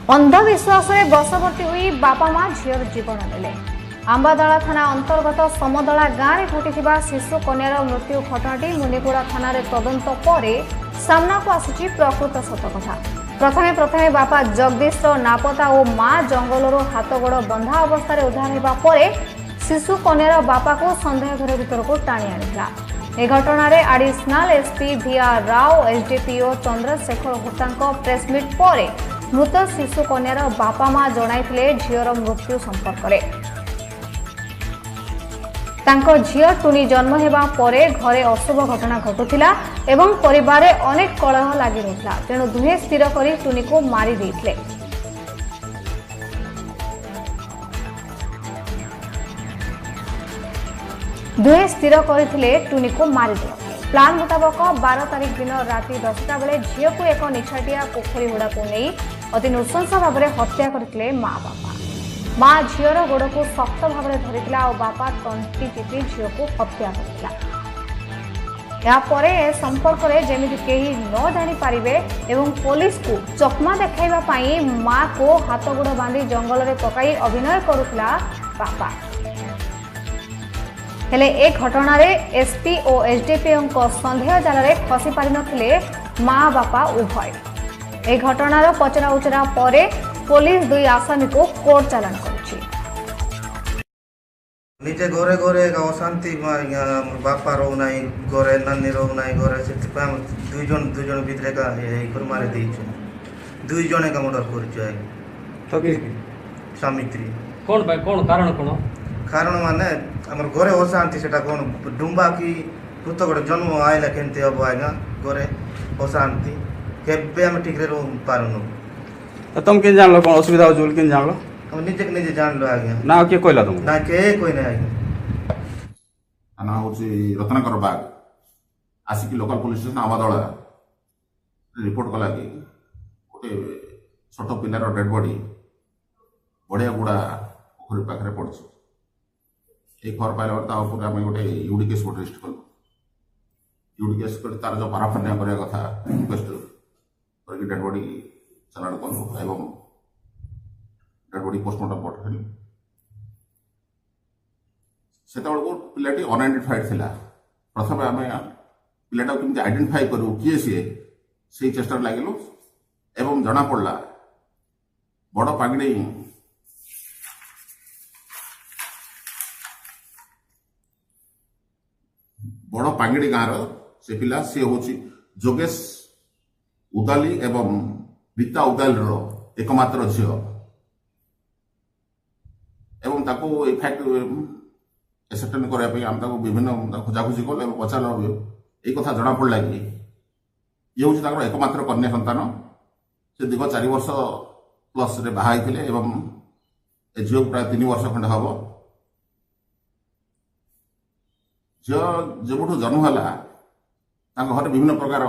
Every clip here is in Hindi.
अंधविश्वास बशवर्ती हुई बापा मां झीर जीवन नेले। आंबादला थाना अंतर्गत समदला गाँव में घटी शिशु कन्यार मृत्यु घटनाटी मुनिगुड़ा थाना तदंत पर सामना को आसुची प्रकृत सतकथा। प्रथमे प्रथमे बापा जगदीश नापता और मां जंगल हाथगोड़ बंधा अवस्था उद्धार होगा पर शिशु कन्यार बापा को सन्देह घर भीतर को टाणी आनिला। ए घटना रे additional SP VR Rao SDPO Chandrashekhar होता प्रेसमिट पर मृत शिशु कन्यार बापा मां जणाइथिले झीर मृत्यु संपर्क में। तांको झील टुनी जन्म हेबा परे घरे अशुभ घटना घटुथिला एवं परिवार में अनेक कलह लगी रहिला। तेणु दुहे स्थिर करी टुनी को मारी देइथिले। दुहे स्थिर करथिले टुनी को मारी देइथिले। प्लान मुताबक 12 तारिख दिन राति 10टा बेले झील को एक निछाटिया पोखरी हुड़ा को नहीं अति नृशंस भाव में हत्या करथिले मां बापा। मां झीर गोड़ को शक्त भाव में धरिथिला और बापा तंटी चिपी झील को हत्या करथिला। यापरे संपर्क में जेमिति केही न जानी पारिबे एवं पुलिस को चकमा देखाइबा पई मां को हाथ गोड़ बांधी जंगल में पकाई अभिनय करुथिला बापा। हेले ए घटना रे एसपी और एसडीपीओ को संदेह जाल रे फसी पारि नथिले मां बापा उभय। ए घटनार पचरा उचरा परे पुलिस दुई आसामी को कोर्ट चालान करुछि। निजे घरे घरे अशांति बापा रो नाही घरे नानी रो नाही घरे से दुई जन भितरे का कर मारे देइछु। दुई जने का मर्डर करछु है तो कि सामित्री कोन भाई कोन कारण माने हमर घरे अशांति सेटा कोन डुंबा की पुत गोटे जन्म आइला केनते हबो आइगा घरे अशांति केबे हम ठीक रे रो पारनु। तो तुम किन जानलो कोन असुविधा हो जोल किन जानलो हम निजे जानलो आगे ना के कोइला तुम ना के कोइ नै आगे ना होची रत्नाकर बाग आसिक लोकल पुलिस स्टेशन आवादला रिपोर्ट कला कि गोटे छोट पिलार डेड बॉडी बढ़िया गुड़ा पोखरी पाखे पड़ी। एक खबर पाइला ऊपर आम गोटे यूडी केस रजिस्ट कलु। यूडी केस कर तार जो पाराफर्निया करने कथा रिक्वेस्ट करके डेड बॉडी चालाण कलु एवं डेड बॉडी पोस्टमार्टम पठेलु। से पिलाटी अनआइडेंटिफाइड थिला। प्रथम आम पिलाटा केमती आइडेंटिफाई करूँ किए सी से चेष्टा लगिलु एवं जना पड़ा बड़ पागड़ी बड़ पांगिड़ी गाँव से पिला सी हूँ जोगेश उदाली एवं रीता उदाली एकमात्र झील एवं ताको फैक्ट एसेप्टेन करने आम विभिन्न खोजाखोजी कल पचार ये कथा जना पड़ा कि ये हूँ एकमात्र कन्या संतान। से दीर्घ 4 वर्ष प्लस रे बाहा होते एवं ए झील प्राय 3 वर्ष खंडे हम झील जब जन्म है घर विभिन्न प्रकार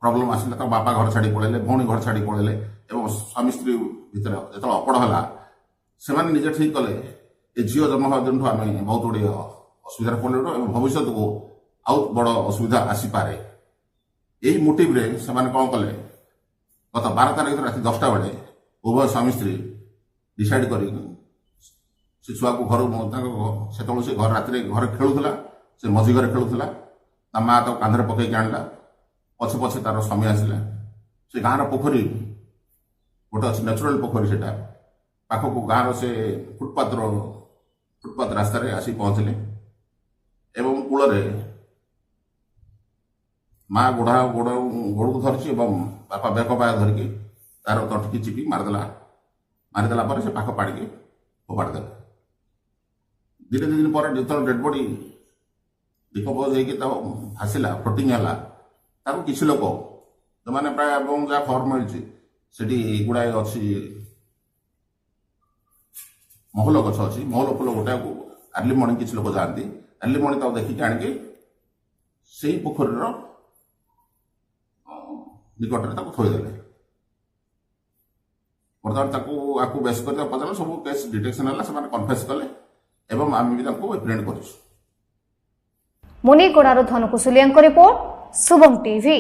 प्रॉब्लम आसला। बापा घर छाड़ी पड़े भौणी घर छाड़ी पड़े एवं स्वामी स्त्री भितर जो अकड़ है से निजे ठीक कले ये झील जन्म हवा दिन आम बहुत गुड़े असुविधा पड़े और भविष्य को आउ बड़ असुविधा आसीपे। यही मोटिव रे से कौन कले गत 12 तारिख रात 10टा बेले उभय स्वामी स्त्री डिसाइड कर छुआ को घर से घर रात घर खेलुला से मझी घर खेलुला माँ तो कांधे पकईक आणला पछे पछे तार स्वामी आसला। से गाँव पोखरी गोटे अच्छे नेचुराल पोखरी से पाखक गाँव से फुटपाथ रास्ता आसी पहुंचले एवं कूल माँ गोड़ा गोड़ गोड़ को धरची बापा बेक पाया धरिकी तार तटकी चिपी मारिदेला पर से पाख पाड़ी फोपाड़ी देला। धीरे दिन पर जो डेड बॉडी डिकम्पोज होगी भाषला फ्लोटिंग है किसी लोक जो मैंने प्राय जहाँ खबर मिली गुड़ाए अच्छी महल गछ अच्छी महल फुल गोटा को अर्ली मर्णिंग किसी लोग जाती अर्ली मर्णिंग देखिक आणिके से पोखरी निकटने थोदेले बर्तमान आपको बेस कर पचार सब केस डिटेक्शन है कन्फेस कले एवं आम भी एप्रिहेंड कर मुनिगुड़ारू धनकुशुलिया रिपोर्ट शुभम टीवी।